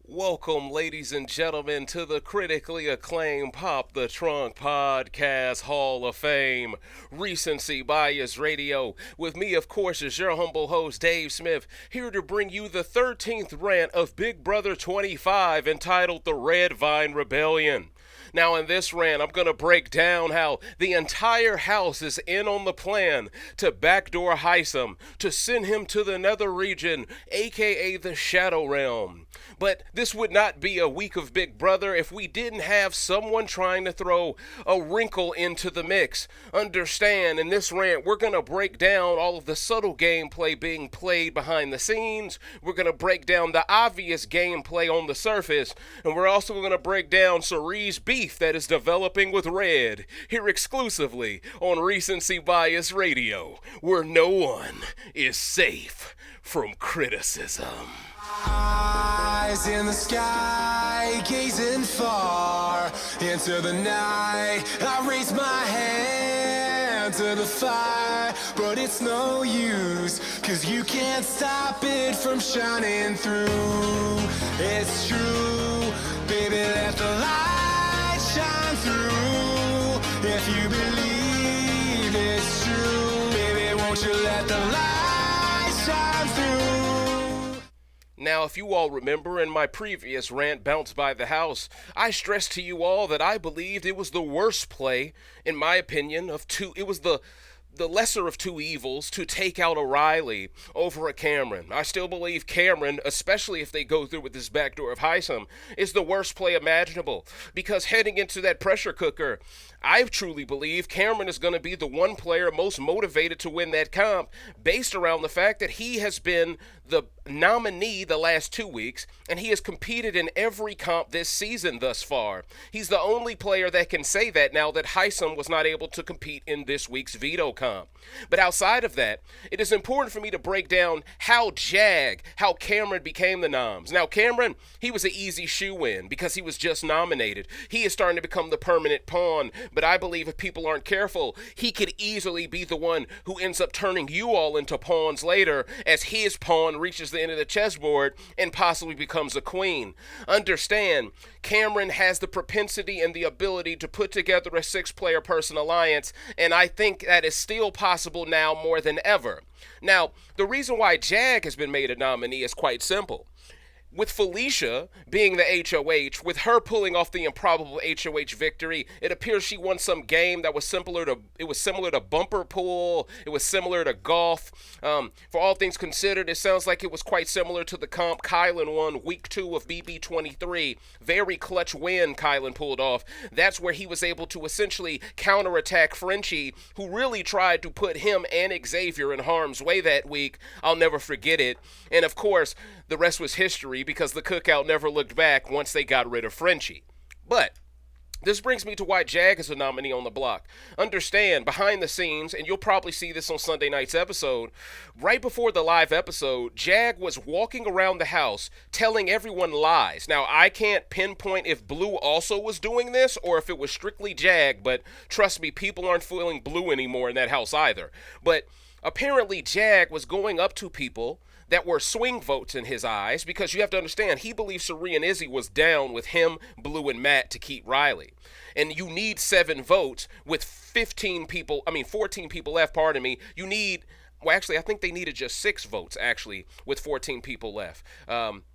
Welcome, ladies and gentlemen, to the critically acclaimed Pop the Trunk Podcast Hall of Fame, Recency Bias Radio. With me, of course, is your humble host, Dave Smith, here to bring you the 13th rant of Big Brother 25 entitled The Red Vine Rebellion. Now, in this rant, I'm going to break down how the entire house is in on the plan to backdoor Hisam, to send him to the nether region, aka the Shadow Realm. But this would not be a week of Big Brother if we didn't have someone trying to throw a wrinkle into the mix. Understand, in this rant, we're going to break down all of the subtle gameplay being played behind the scenes. We're going to break down the obvious gameplay on the surface. And we're also going to break down Cerie's beef that is developing with Red, here exclusively on Recency Bias Radio, where no one is safe from criticism. Eyes in the sky, gazing far into the night. I raise my hand to the fire, but it's no use, 'cause you can't stop it from shining through. It's true, baby, let the light shine through. If you believe it's true, baby, won't you let the light shine through. Now, if you all remember in my previous rant, Bounced by the House, I stressed to you all that I believed it was the worst play, in my opinion, of two. It was the lesser of two evils to take out a Reilly over a Cameron. I still believe Cameron, especially if they go through with this backdoor of Hisam, is the worst play imaginable. Because heading into that pressure cooker, I truly believe Cameron is going to be the one player most motivated to win that comp based around the fact that he has been the nominee the last 2 weeks, and he has competed in every comp this season thus far. He's the only player that can say that now that Hisam was not able to compete in this week's veto comp. But outside of that, it is important for me to break down how Cameron became the noms. Now, Cameron, he was an easy shoe-in because he was just nominated. He is starting to become the permanent pawn, but I believe if people aren't careful, he could easily be the one who ends up turning you all into pawns later as his pawn reaches the end of the chessboard and possibly becomes a queen. Understand, Cameron has the propensity and the ability to put together a 6-player person alliance, and I think that is still possible now more than ever. Now, the reason why Jag has been made a nominee is quite simple. With Felicia being the HOH, with her pulling off the improbable HOH victory, it appears she won some game that was similar to bumper pool. It was similar to golf. For all things considered, it sounds like it was quite similar to the comp Kylan won week 2 of BB25. Very clutch win Kylan pulled off. That's where he was able to essentially counterattack Frenchie, who really tried to put him and Xavier in harm's way that week. I'll never forget it. And of course, the rest was history because the cookout never looked back once they got rid of Frenchie. But this brings me to why Jag is a nominee on the block. Understand, behind the scenes, and you'll probably see this on Sunday night's episode, right before the live episode, Jag was walking around the house telling everyone lies. Now, I can't pinpoint if Blue also was doing this or if it was strictly Jag, but trust me, people aren't feeling Blue anymore in that house either. But apparently Jag was going up to people that were swing votes in his eyes, because you have to understand, he believes Cirie and Izzy was down with him, Blue, and Matt to keep Reilly. And you need 7 votes with 14 people left, pardon me. You need, well, actually, I think they needed just 6 votes, actually, with 14 people left.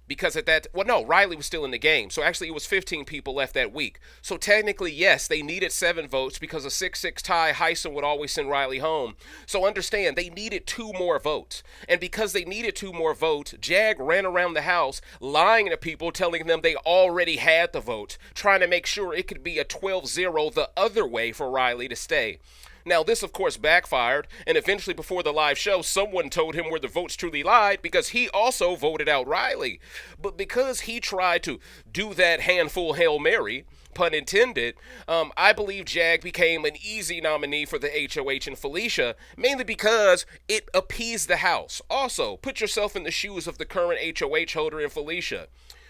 Because at that, well, no, Reilly was still in the game. So actually, it was 15 people left that week. So technically, yes, they needed 7 votes because a 6-6 tie, Hyson would always send Reilly home. So understand, they needed 2 more votes. And because they needed 2 more votes, Jag ran around the house lying to people, telling them they already had the votes, trying to make sure it could be a 12-0 the other way for Reilly to stay. Now, this, of course, backfired, and eventually before the live show, someone told him where the votes truly lied because he also voted out Reilly. But because he tried to do that handful Hail Mary, pun intended, I believe Jag became an easy nominee for the HOH and Felicia, mainly because it appeased the house. Also, put yourself in the shoes of the current HOH holder in Felicia.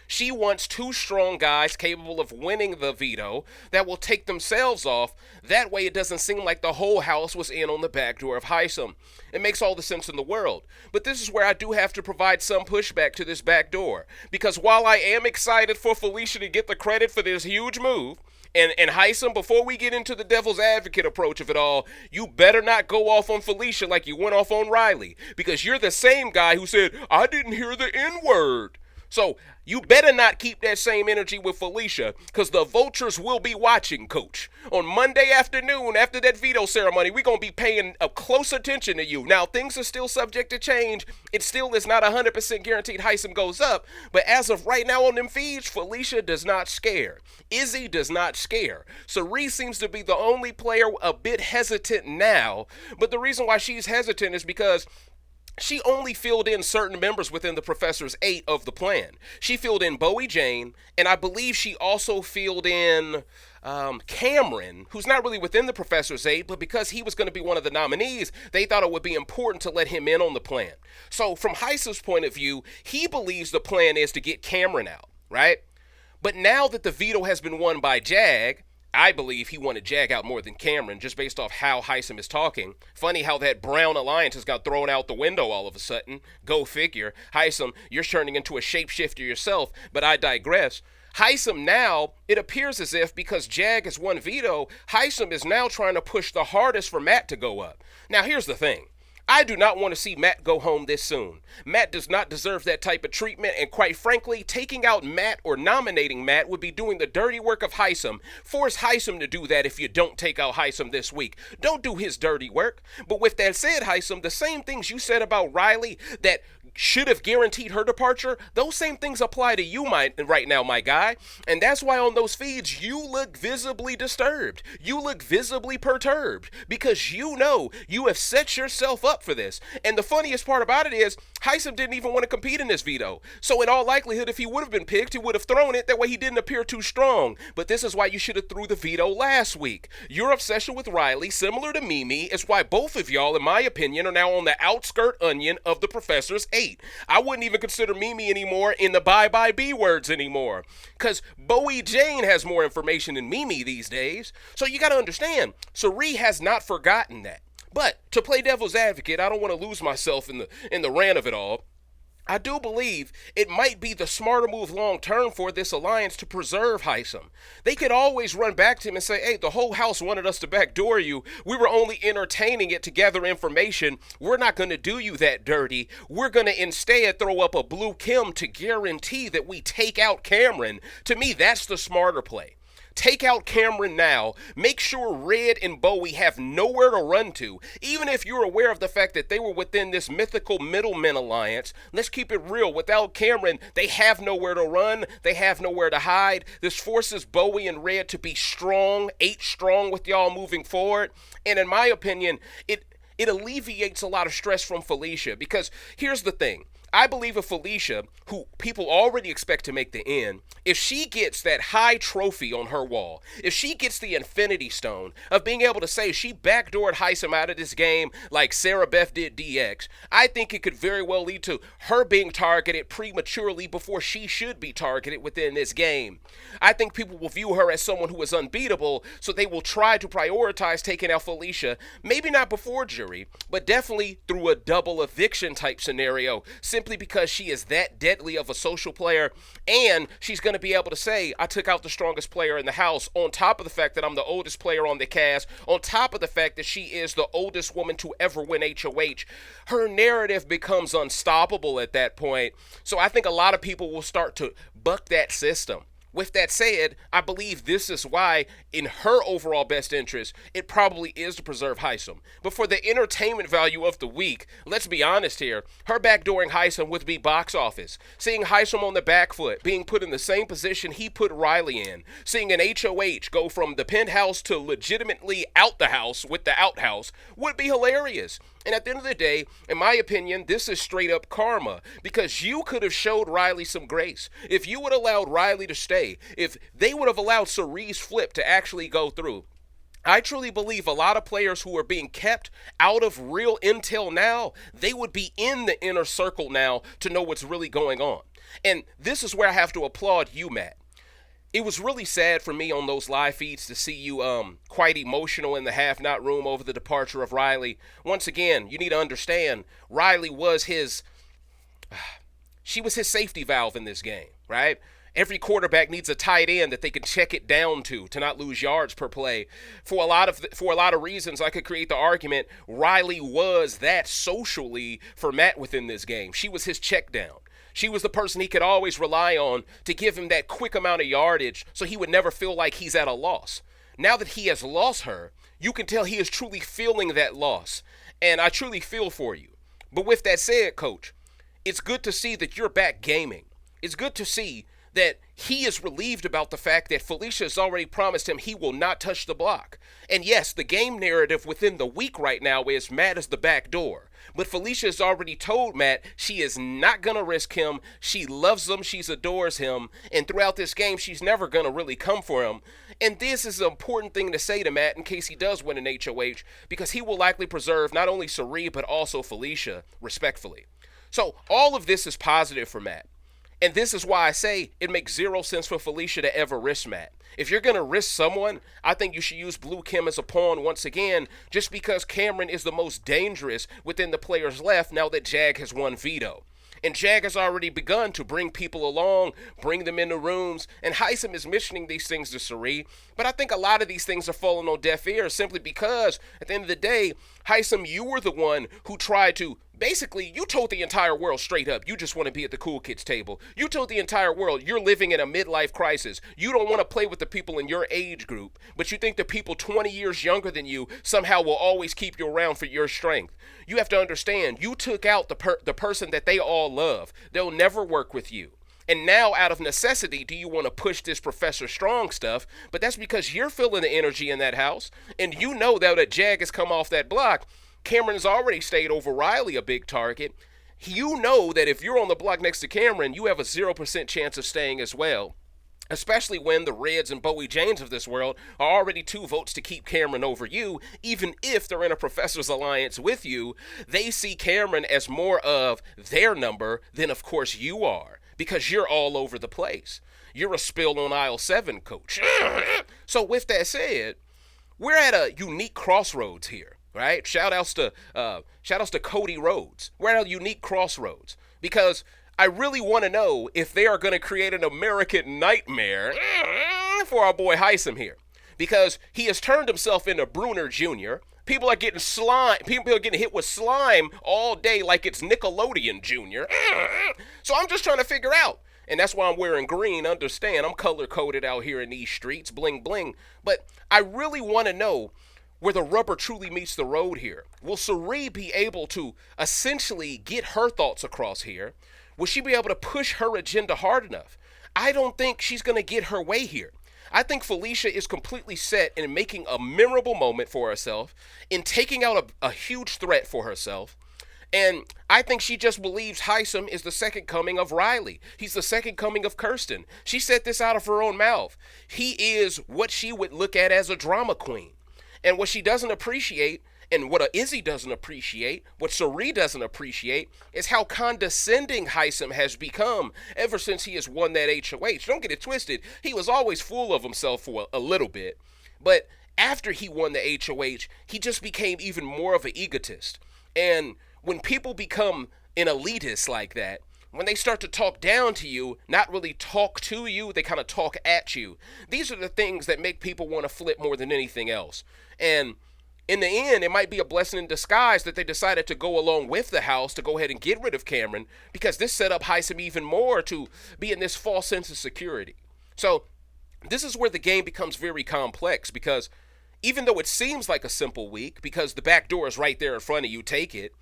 She wants two strong guys capable of winning the veto that will take themselves off. That way it doesn't seem like the whole house was in on the backdoor of Hisam. It makes all the sense in the world. But this is where I do have to provide some pushback to this backdoor. Because while I am excited for Felicia to get the credit for this huge move, and Hisam, before we get into the devil's advocate approach of it all, you better not go off on Felicia like you went off on Reilly. Because you're the same guy who said, I didn't hear the N-word. So you better not keep that same energy with Felicia, because the vultures will be watching, Coach. On Monday afternoon, after that veto ceremony, we're going to be paying close attention to you. Now, things are still subject to change. It still is not 100% guaranteed Hisam goes up. But as of right now on them feeds, Felicia does not scare. Izzy does not scare. Cerise seems to be the only player a bit hesitant now. But the reason why she's hesitant is because she only filled in certain members within the Professor's 8 of the plan. She filled in Bowie Jane, and I believe she also filled in Cameron, who's not really within the Professor's 8, but because he was going to be one of the nominees, they thought it would be important to let him in on the plan. So from Hisam's point of view, he believes the plan is to get Cameron out, right? But now that the veto has been won by Jag, I believe he wanted Jag out more than Cameron, just based off how Hisam is talking. Funny how that Brown alliance has got thrown out the window all of a sudden. Go figure. Hisam, you're turning into a shapeshifter yourself, but I digress. Hisam now, it appears as if because Jag has won veto, Hisam is now trying to push the hardest for Matt to go up. Now here's the thing. I do not want to see Matt go home this soon. Matt does not deserve that type of treatment, and quite frankly, taking out Matt or nominating Matt would be doing the dirty work of Hisam. Force Hisam to do that if you don't take out Hisam this week. Don't do his dirty work. But with that said, Hisam, the same things you said about Reilly that should have guaranteed her departure, those same things apply to you right now, my guy. And that's why on those feeds, you look visibly disturbed. You look visibly perturbed because you know you have set yourself up for this. And the funniest part about it is Hisam didn't even want to compete in this veto. So in all likelihood, if he would have been picked, he would have thrown it. That way he didn't appear too strong. But this is why you should have threw the veto last week. Your obsession with Reilly, similar to Mimi, is why both of y'all, in my opinion, are now on the outskirt onion of the Professor's 8. I wouldn't even consider Mimi anymore in the bye-bye B words anymore. Because Bowie Jane has more information than Mimi these days. So you got to understand, Cerise has not forgotten that. But to play devil's advocate, I don't want to lose myself in the rant of it all. I do believe it might be the smarter move long term for this alliance to preserve Hisam. They could always run back to him and say, hey, the whole house wanted us to backdoor you. We were only entertaining it to gather information. We're not going to do you that dirty. We're going to instead throw up a blue Kim to guarantee that we take out Cameron. To me, that's the smarter play. Take out Cameron now. Make sure Red and Bowie have nowhere to run to. Even if you're aware of the fact that they were within this mythical middlemen alliance, let's keep it real. Without Cameron, they have nowhere to run. They have nowhere to hide. This forces Bowie and Red to be strong, 8 strong with y'all moving forward. And in my opinion, it alleviates a lot of stress from Felicia. Because here's the thing. I believe if Felicia, who people already expect to make the end, if she gets that high trophy on her wall, if she gets the Infinity Stone of being able to say she backdoored Hisam out of this game like Sarah Beth did DX, I think it could very well lead to her being targeted prematurely before she should be targeted within this game. I think people will view her as someone who is unbeatable, so they will try to prioritize taking out Felicia, maybe not before jury, but definitely through a double eviction type scenario, simply because she is that deadly of a social player, and she's going to be able to say, I took out the strongest player in the house, on top of the fact that I'm the oldest player on the cast, on top of the fact that she is the oldest woman to ever win HOH. Her narrative becomes unstoppable at that point, so I think a lot of people will start to buck that system. With that said, I believe this is why, in her overall best interest, it probably is to preserve Hisam. But for the entertainment value of the week, let's be honest here, her backdooring Hisam would be box office. Seeing Hisam on the back foot, being put in the same position he put Reilly in, seeing an HOH go from the penthouse to legitimately out the house with the outhouse would be hilarious. And at the end of the day, in my opinion, this is straight up karma, because you could have showed Reilly some grace. If you would have allowed Reilly to stay, if they would have allowed Cerise Flip to actually go through, I truly believe a lot of players who are being kept out of real intel now, they would be in the inner circle now to know what's really going on. And this is where I have to applaud you, Matt. It was really sad for me on those live feeds to see you quite emotional in the half-not room over the departure of Reilly. Once again, you need to understand, Reilly was she was his safety valve in this game, right? Every quarterback needs a tight end that they can check it down to not lose yards per play. For a lot of reasons, I could create the argument Reilly was that socially for Matt within this game. She was his check down. She was the person he could always rely on to give him that quick amount of yardage so he would never feel like he's at a loss. Now that he has lost her, you can tell he is truly feeling that loss. And I truly feel for you. But with that said, Coach, it's good to see that you're back gaming. It's good to see that he is relieved about the fact that Felicia has already promised him he will not touch the block. And yes, the game narrative within the week right now is Matt is the back door. But Felicia has already told Matt she is not going to risk him. She loves him. She adores him. And throughout this game, she's never going to really come for him. And this is an important thing to say to Matt in case he does win an HOH, because he will likely preserve not only Sari, but also Felicia, respectfully. So all of this is positive for Matt. And this is why I say it makes zero sense for Felicia to ever risk Matt. If you're going to risk someone, I think you should use Blue Kim as a pawn once again, just because Cameron is the most dangerous within the players left now that Jag has won veto. And Jag has already begun to bring people along, bring them into rooms, and Hisam is mentioning these things to Sari. But I think a lot of these things are falling on deaf ears simply because, at the end of the day, Hisam, you were the one who tried to, basically, you told the entire world straight up, you just want to be at the cool kids table. You told the entire world you're living in a midlife crisis. You don't want to play with the people in your age group, but you think the people 20 years younger than you somehow will always keep you around for your strength. You have to understand, you took out the person that they all love. They'll never work with you. And now, out of necessity, do you want to push this Professor Strong stuff? But that's because you're feeling the energy in that house, and you know that Jag has come off that block. Cameron's already stayed over Reilly, a big target. You know that if you're on the block next to Cameron, you have a 0% chance of staying as well. Especially when the Reds and Bowie Janes of this world are already 2 votes to keep Cameron over you. Even if they're in a Professor's alliance with you, they see Cameron as more of their number than, of course, you are. Because you're all over the place. You're a spill on aisle 7, Coach. So with that said, we're at a unique crossroads here. Right? Shout outs to Cody Rhodes. We're at a unique crossroads because I really want to know if they are going to create an American nightmare for our boy Hisam here, because he has turned himself into Bruner Jr. People are getting slime. People are getting hit with slime all day like it's Nickelodeon Jr. So I'm just trying to figure out. And that's why I'm wearing green. Understand, I'm color-coded out here in these streets, bling bling. But I really want to know where the rubber truly meets the road here. Will Sari be able to essentially get her thoughts across here? Will she be able to push her agenda hard enough? I don't think she's going to get her way here. I think Felicia is completely set in making a memorable moment for herself, in taking out a huge threat for herself. And I think she just believes Hisam is the second coming of Reilly. He's the second coming of Kirsten. She said this out of her own mouth. He is what she would look at as a drama queen. And what she doesn't appreciate, and what Izzy doesn't appreciate, what Sari doesn't appreciate, is how condescending Hisam has become ever since he has won that HOH. Don't get it twisted. He was always full of himself for a little bit. But after he won the HOH, he just became even more of an egotist. And when people become an elitist like that, when they start to talk down to you, not really talk to you, they kind of talk at you. These are the things that make people want to flip more than anything else. And in the end, it might be a blessing in disguise that they decided to go along with the house to go ahead and get rid of Cameron, because this set up Hisam even more to be in this false sense of security. So this is where the game becomes very complex, because even though it seems like a simple week, because the back door is right there in front of you, take it,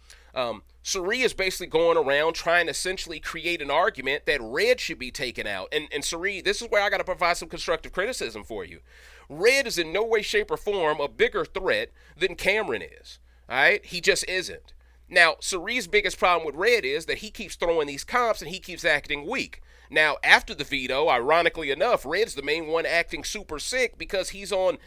Sari is basically going around trying to essentially create an argument that Red should be taken out. And Sari, this is where I got to provide some constructive criticism for you. Red is in no way, shape, or form a bigger threat than Cameron is. All right? He just isn't. Now, Sari's biggest problem with Red is that he keeps throwing these comps and he keeps acting weak. Now, after the veto, ironically enough, Red's the main one acting super sick because he's on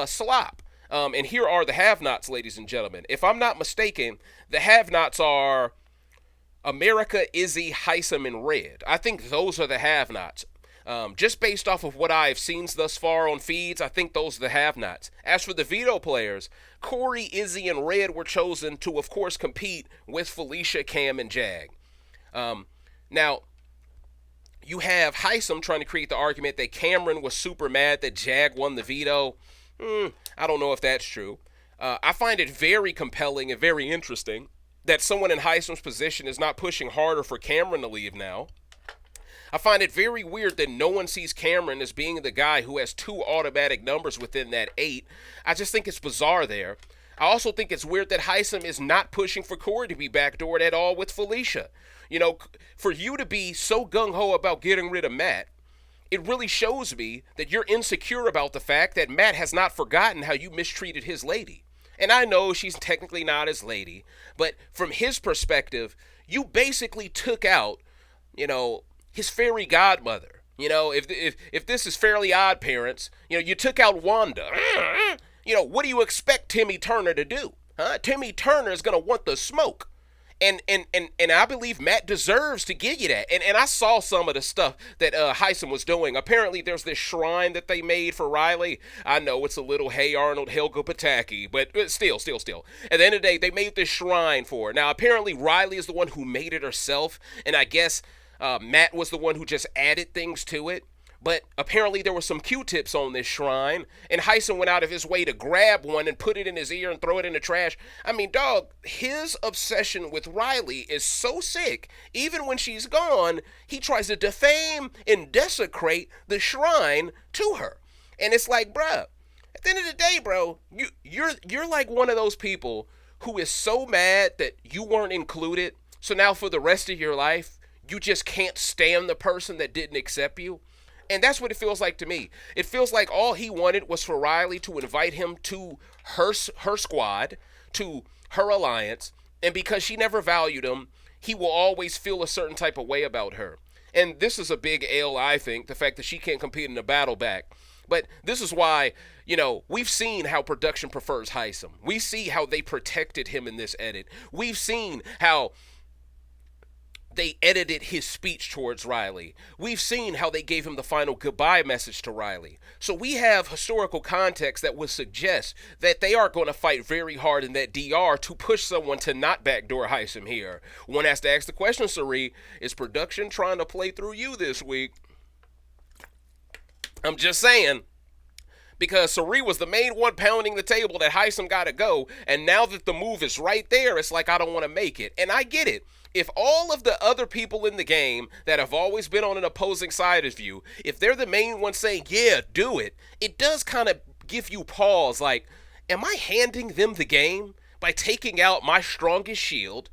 slop. And here are the have-nots, ladies and gentlemen. If I'm not mistaken, the have-nots are America, Izzy, Hisam, and Red. I think those are the have-nots. Just based off of what I've seen thus far on feeds, I think those are the have-nots. As for the veto players, Cory, Izzy, and Red were chosen to, of course, compete with Felicia, Cam, and Jag. Now, you have Hisam trying to create the argument that Cameron was super mad that Jag won the veto. I don't know if that's true. I find it very compelling and very interesting that someone in Hisam's position is not pushing harder for Cameron to leave now. I find it very weird that no one sees Cameron as being the guy who has 2 automatic numbers within that 8. I just think it's bizarre there. I also think it's weird that Hisam is not pushing for Cory to be backdoored at all with Felicia. You know, for you to be so gung-ho about getting rid of Matt, it really shows me that you're insecure about the fact that Matt has not forgotten how you mistreated his lady. And I know she's technically not his lady, but from his perspective, you basically took out, his fairy godmother. If this is Fairly Odd Parents, you took out Wanda. What do you expect Timmy Turner to do? Huh? Timmy Turner is going to want the smoke. And I believe Matt deserves to give you that. And I saw some of the stuff that Hyson was doing. Apparently, there's this shrine that they made for Reilly. I know it's a little Hey Arnold, Helga Pataki, but still. At the end of the day, they made this shrine for her. Now, apparently, Reilly is the one who made it herself, and I guess Matt was the one who just added things to it. But apparently there were some Q-tips on this shrine, and Hyson went out of his way to grab one and put it in his ear and throw it in the trash. I mean, dog, his obsession with Reilly is so sick. Even when she's gone, he tries to defame and desecrate the shrine to her. And it's like, bruh, at the end of the day, bro, you're like one of those people who is so mad that you weren't included. So now for the rest of your life, you just can't stand the person that didn't accept you. And that's what it feels like to me. It feels like all he wanted was for Reilly to invite him to her squad, to her alliance, and because she never valued him, he will always feel a certain type of way about her. And this is a big L, I think, the fact that she can't compete in the battle back. But this is why, we've seen how production prefers Hisam. We see how they protected him in this edit. We've seen how they edited his speech towards Reilly. We've seen how they gave him the final goodbye message to Reilly. So we have historical context that would suggest that they are going to fight very hard in that DR to push someone to not backdoor Hisam here. One has to ask the question, Sari, is production trying to play through you this week? I'm just saying. Because Sari was the main one pounding the table that Hisam got to go, and now that the move is right there, it's like I don't want to make it. And I get it. If all of the other people in the game that have always been on an opposing side of you, if they're the main one saying, yeah, do it, it does kind of give you pause, like, am I handing them the game by taking out my strongest shield,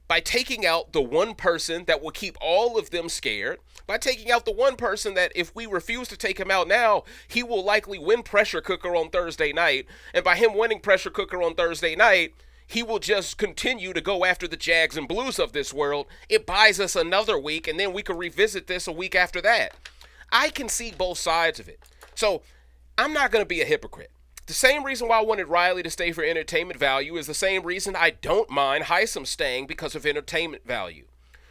by taking out the one person that will keep all of them scared, by taking out the one person that if we refuse to take him out now, he will likely win Pressure Cooker on Thursday night, and by him winning Pressure Cooker on Thursday night, he will just continue to go after the Jags and Blues of this world. It buys us another week, and then we can revisit this a week after that. I can see both sides of it. So I'm not going to be a hypocrite. The same reason why I wanted Reilly to stay for entertainment value is the same reason I don't mind Hisam staying because of entertainment value.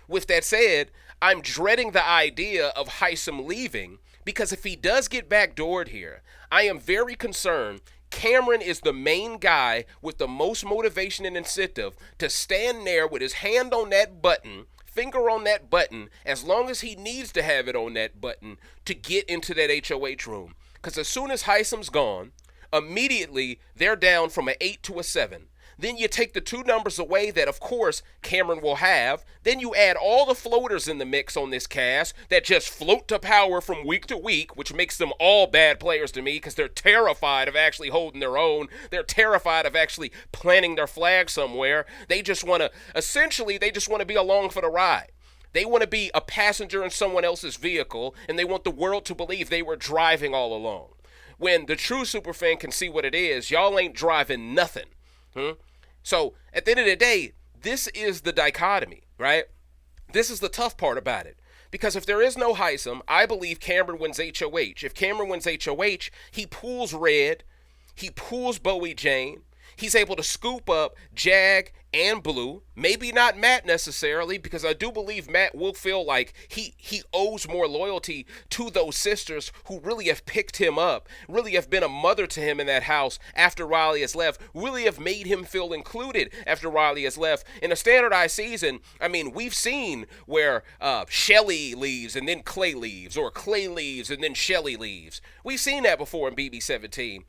With that said, I'm dreading the idea of Hisam leaving because if he does get backdoored here, I am very concerned Cameron is the main guy with the most motivation and incentive to stand there with his hand on that button, finger on that button, as long as he needs to have it on that button to get into that HOH room. Because as soon as Hisam's gone, immediately they're down from an 8 to a 7. Then you take the 2 numbers away that, of course, Cameron will have. Then you add all the floaters in the mix on this cast that just float to power from week to week, which makes them all bad players to me because they're terrified of actually holding their own. They're terrified of actually planting their flag somewhere. They just want to be along for the ride. They want to be a passenger in someone else's vehicle, and they want the world to believe they were driving all along. When the true superfan can see what it is, y'all ain't driving nothing. So at the end of the day, this is the dichotomy, right? This is the tough part about it. Because if there is no Hisam, I believe Cameron wins HOH. If Cameron wins HOH, he pulls Red, he pulls Bowie Jane, He's able to scoop up Jag and Blue, maybe not Matt necessarily, because I do believe Matt will feel like he owes more loyalty to those sisters who really have picked him up, really have been a mother to him in that house after Reilly has left, really have made him feel included after Reilly has left. In a standardized season, I mean, we've seen where Shelly leaves and then Clay leaves, or Clay leaves and then Shelly leaves. We've seen that before in BB17.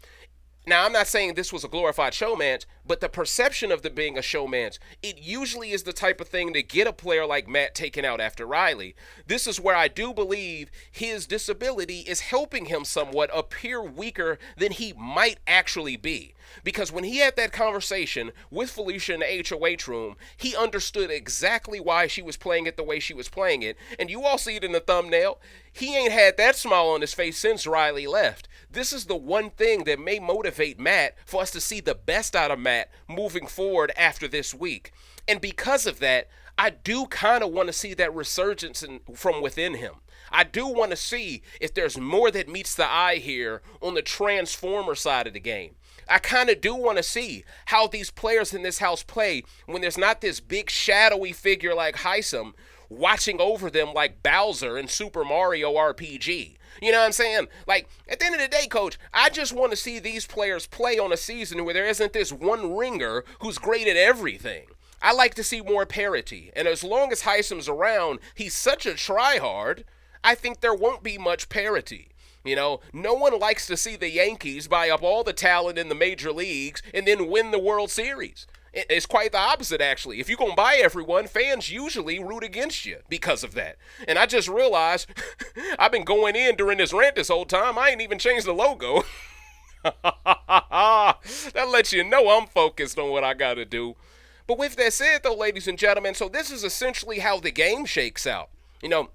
Now, I'm not saying this was a glorified showmance, but the perception of them being a showmance, it usually is the type of thing to get a player like Matt taken out after Reilly. This is where I do believe his disability is helping him somewhat appear weaker than he might actually be. Because when he had that conversation with Felicia in the HOH room, he understood exactly why she was playing it the way she was playing it. And you all see it in the thumbnail. He ain't had that smile on his face since Reilly left. This is the one thing that may motivate Matt for us to see the best out of Matt moving forward after this week. And because of that, I do kind of want to see that resurgence from within him. I do want to see if there's more that meets the eye here on the transformer side of the game. I kind of do want to see how these players in this house play when there's not this big shadowy figure like Hisam watching over them like Bowser in Super Mario RPG. You know what I'm saying? Like, at the end of the day, Coach, I just want to see these players play on a season where there isn't this one ringer who's great at everything. I like to see more parity. And as long as Hisam's around, he's such a tryhard, I think there won't be much parity. You know, no one likes to see the Yankees buy up all the talent in the major leagues and then win the World Series. It's quite the opposite, actually. If you're going to buy everyone, fans usually root against you because of that. And I just realized I've been going in during this rant this whole time. I ain't even changed the logo. That lets you know I'm focused on what I got to do. But with that said, though, ladies and gentlemen, so this is essentially how the game shakes out. You know,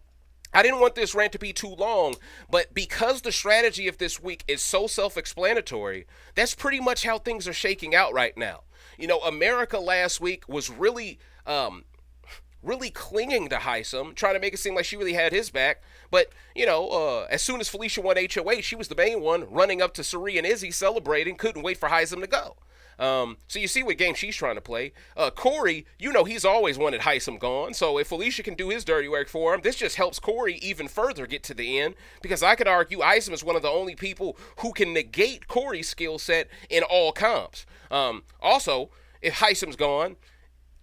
I didn't want this rant to be too long, but because the strategy of this week is so self-explanatory, that's pretty much how things are shaking out right now. You know, America last week was really clinging to Hisam, trying to make it seem like she really had his back. But, you know, as soon as Felicia won HOH, she was the main one, running up to Sari and Izzy, celebrating, couldn't wait for Hisam to go. So you see what game she's trying to play. Cory, you know he's always wanted Hisam gone, so if Felicia can do his dirty work for him, this just helps Cory even further get to the end, because I could argue Hisam is one of the only people who can negate Cory's skill set in all comps. Also, if Hisam's gone,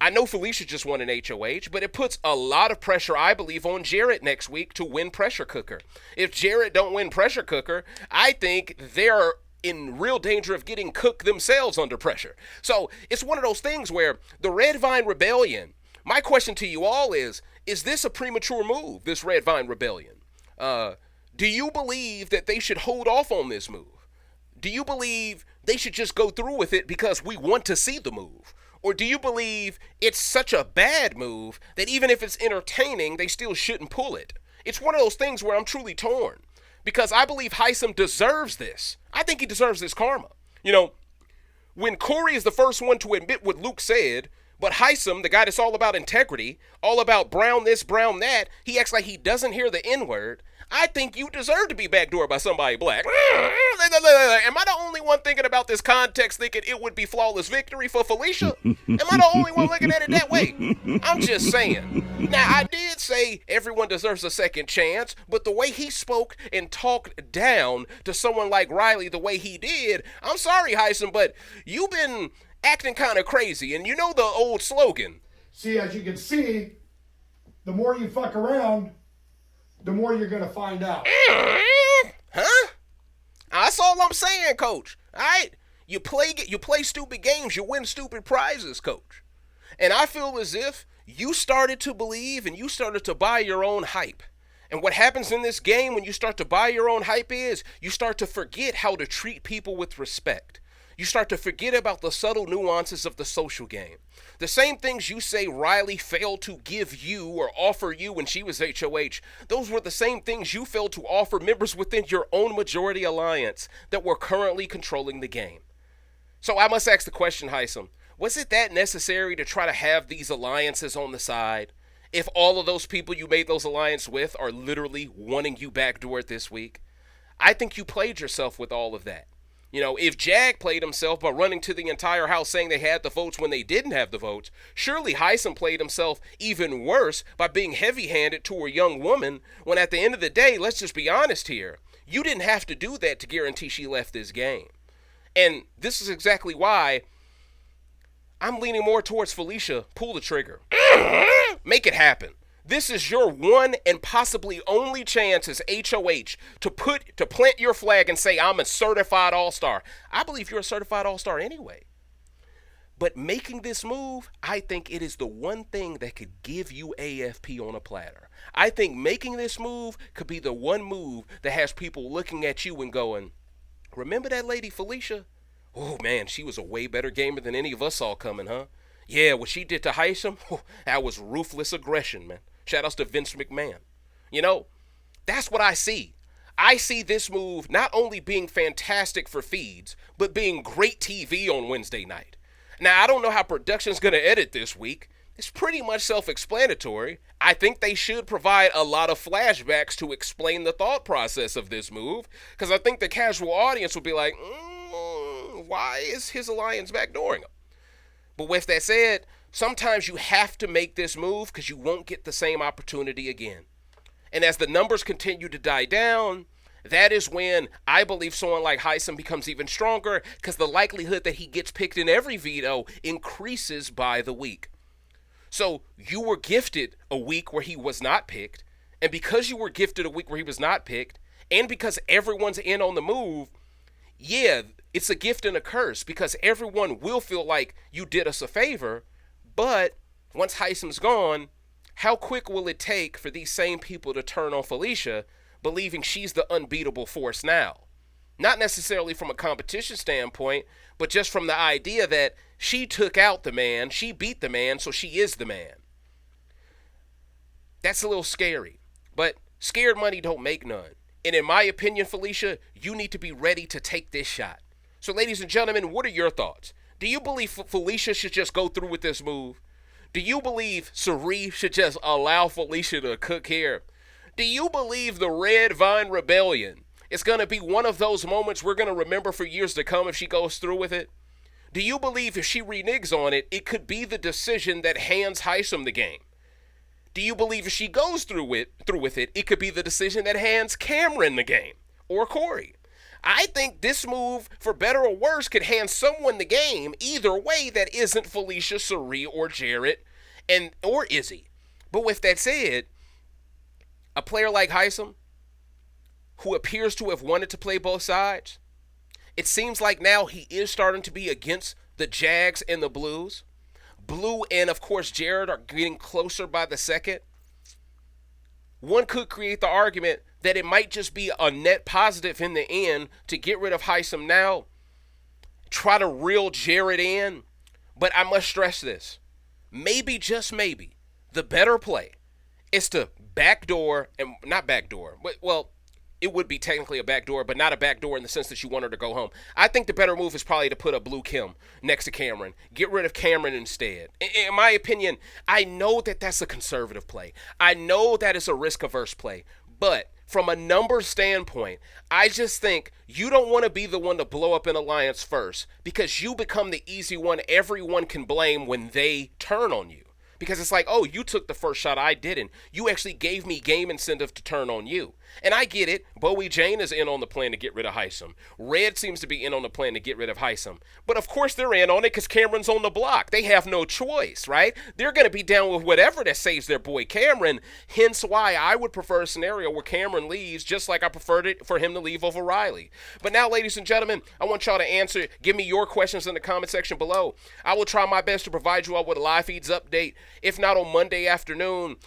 I know Felicia just won an HOH, but it puts a lot of pressure, I believe, on Jarrett next week to win Pressure Cooker. If Jarrett don't win Pressure Cooker, I think they're in real danger of getting cooked themselves under pressure. So it's one of those things where the Red Vine Rebellion, my question to you all is this a premature move, this Red Vine Rebellion? Do you believe that they should hold off on this move? Do you believe they should just go through with it because we want to see the move? Or do you believe it's such a bad move that even if it's entertaining, they still shouldn't pull it? It's one of those things where I'm truly torn. Because I believe Hisam deserves this. I think he deserves this karma. You know, when Cory is the first one to admit what Luke said, but Hisam, the guy that's all about integrity, all about brown this, brown that, he acts like he doesn't hear the N-word. I think you deserve to be backdoored by somebody black. Am I the only one thinking about this context thinking it would be flawless victory for Felicia? Am I the only one looking at it that way? I'm just saying. Now, I did say everyone deserves a second chance, but the way he spoke and talked down to someone like Reilly the way he did, I'm sorry, Hyson, but you've been acting kind of crazy. And you know the old slogan. See, as you can see, the more you fuck around, the more you're going to find out. Huh? That's all I'm saying, Coach. All right? You play stupid games, you win stupid prizes, Coach. And I feel as if you started to believe and you started to buy your own hype. And what happens in this game when you start to buy your own hype is you start to forget how to treat people with respect. You start to forget about the subtle nuances of the social game. The same things you say Reilly failed to give you or offer you when she was HOH, those were the same things you failed to offer members within your own majority alliance that were currently controlling the game. So I must ask the question, Hisam, was it that necessary to try to have these alliances on the side if all of those people you made those alliances with are literally wanting you backdoored this week? I think you played yourself with all of that. You know, if Jag played himself by running to the entire house saying they had the votes when they didn't have the votes, surely Hyson played himself even worse by being heavy-handed to a young woman when at the end of the day, let's just be honest here, you didn't have to do that to guarantee she left this game. And this is exactly why I'm leaning more towards Felicia. Pull the trigger. Make it happen. This is your one and possibly only chance as HOH to plant your flag and say, I'm a certified all-star. I believe you're a certified all-star anyway. But making this move, I think it is the one thing that could give you AFP on a platter. I think making this move could be the one move that has people looking at you and going, remember that lady Felicia? Oh, man, she was a way better gamer than any of us saw coming, huh? Yeah, what she did to Hisam, that was ruthless aggression, man. Shout outs to Vince McMahon. You know, that's what I see. I see this move not only being fantastic for feeds, but being great TV on Wednesday night. Now, I don't know how production's going to edit this week. It's pretty much self-explanatory. I think they should provide a lot of flashbacks to explain the thought process of this move, because I think the casual audience will be like, why is his alliance backdooring him? But with that said, sometimes you have to make this move because you won't get the same opportunity again. And as the numbers continue to die down, that is when I believe someone like Hyson becomes even stronger because the likelihood that he gets picked in every veto increases by the week. So you were gifted a week where he was not picked, and because you were gifted a week where he was not picked, and because everyone's in on the move, yeah, it's a gift and a curse because everyone will feel like you did us a favor, but once Hysam's gone, how quick will it take for these same people to turn on Felicia, believing she's the unbeatable force now? Not necessarily from a competition standpoint, but just from the idea that she took out the man, she beat the man, so she is the man. That's a little scary, but scared money don't make none. And in my opinion, Felicia, you need to be ready to take this shot. So ladies and gentlemen, what are your thoughts? Do you believe Felicia should just go through with this move? Do you believe Cirie should just allow Felicia to cook here? Do you believe the Red Vine Rebellion is going to be one of those moments we're going to remember for years to come if she goes through with it? Do you believe if she reneges on it, it could be the decision that hands Hisam the game? Do you believe if she goes through with it, it could be the decision that hands Cameron the game or Cory? I think this move, for better or worse, could hand someone the game either way that isn't Felicia, Cirie, or Jarrett, or Izzy. But with that said, a player like Hisam, who appears to have wanted to play both sides, it seems like now he is starting to be against the Jags and the Blues. Blue and, of course, Jarrett are getting closer by the second. One could create the argument that it might just be a net positive in the end to get rid of Hisam now, try to reel Jarrett in. But I must stress this. Maybe, just maybe, the better play is to backdoor, and not backdoor, well, it would be technically a backdoor, but not a backdoor in the sense that you want her to go home. I think the better move is probably to put a Blue Kim next to Cameron. Get rid of Cameron instead. In my opinion, I know that that's a conservative play. I know that is a risk-averse play. But from a numbers standpoint, I just think you don't want to be the one to blow up an alliance first because you become the easy one everyone can blame when they turn on you. Because it's like, oh, you took the first shot, I didn't. You actually gave me game incentive to turn on you. And I get it. Bowie Jane is in on the plan to get rid of Hisam. Red seems to be in on the plan to get rid of Hisam. But of course they're in on it because Cameron's on the block. They have no choice, right? They're going to be down with whatever that saves their boy Cameron. Hence why I would prefer a scenario where Cameron leaves just like I preferred it for him to leave over Reilly. But now, ladies and gentlemen, I want y'all to answer. Give me your questions in the comment section below. I will try my best to provide you all with a live feeds update. If not on Monday afternoon,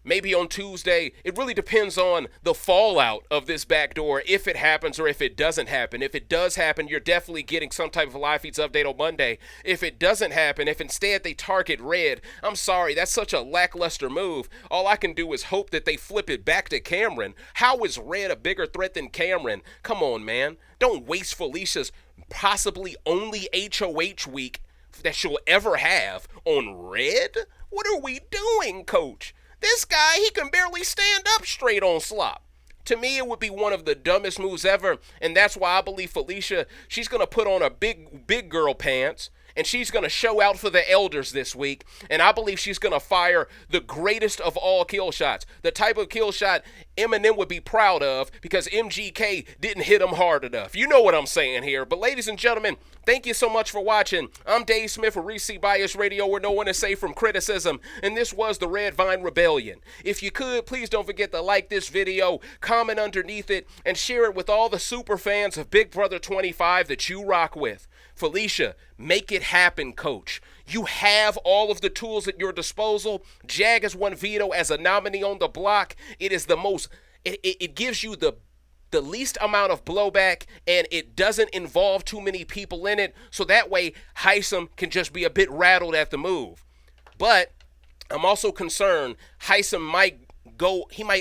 maybe on Tuesday. It really depends on the fallout of this backdoor, if it happens or if it doesn't happen. If it does happen, you're definitely getting some type of a live feeds update on Monday. If it doesn't happen, if instead they target Red, I'm sorry, that's such a lackluster move. All I can do is hope that they flip it back to Cameron. How is Red a bigger threat than Cameron? Come on, man. Don't waste Felicia's possibly only HOH week that she'll ever have on Red. What are we doing, coach? This guy, he can barely stand up straight on slop. To me, it would be one of the dumbest moves ever, and that's why I believe Felicia, she's going to put on a big girl pants, and she's going to show out for the elders this week, and I believe she's going to fire the greatest of all kill shots, the type of kill shot Eminem would be proud of because MGK didn't hit him hard enough. You know what I'm saying here. But ladies and gentlemen, thank you so much for watching. I'm Dave Smith with Reese Bias Radio, where no one is safe from criticism, and this was the Red Vine Rebellion. If you could, please don't forget to like this video, comment underneath it, and share it with all the super fans of Big Brother 25 that you rock with. Felicia, make it happen, coach. You have all of the tools at your disposal. Jag has won veto as a nominee on the block. It is the most, it gives you the least amount of blowback, and it doesn't involve too many people in it, so that way Hisam can just be a bit rattled at the move. But I'm also concerned Hisam might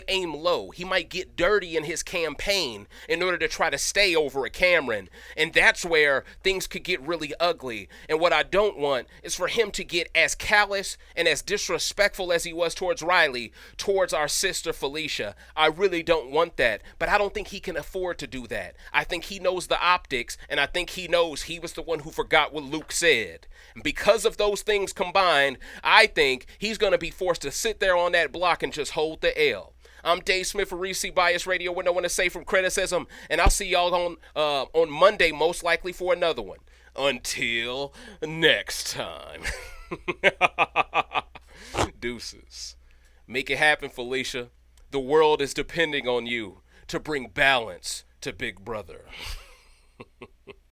aim low. He might get dirty in his campaign in order to try to stay over a Cameron. And that's where things could get really ugly. And what I don't want is for him to get as callous and as disrespectful as he was towards Reilly, towards our sister Felicia. I really don't want that. But I don't think he can afford to do that. I think he knows the optics, and I think he knows he was the one who forgot what Luke said. And because of those things combined, I think he's going to be forced to sit there on that block and just hold the L. I'm Dave Smith for Reese Bias Radio, where no one is safe from criticism, and I'll see y'all on Monday, most likely for another one. Until next time. Deuces. Make it happen, Felicia. The world is depending on you to bring balance to Big Brother.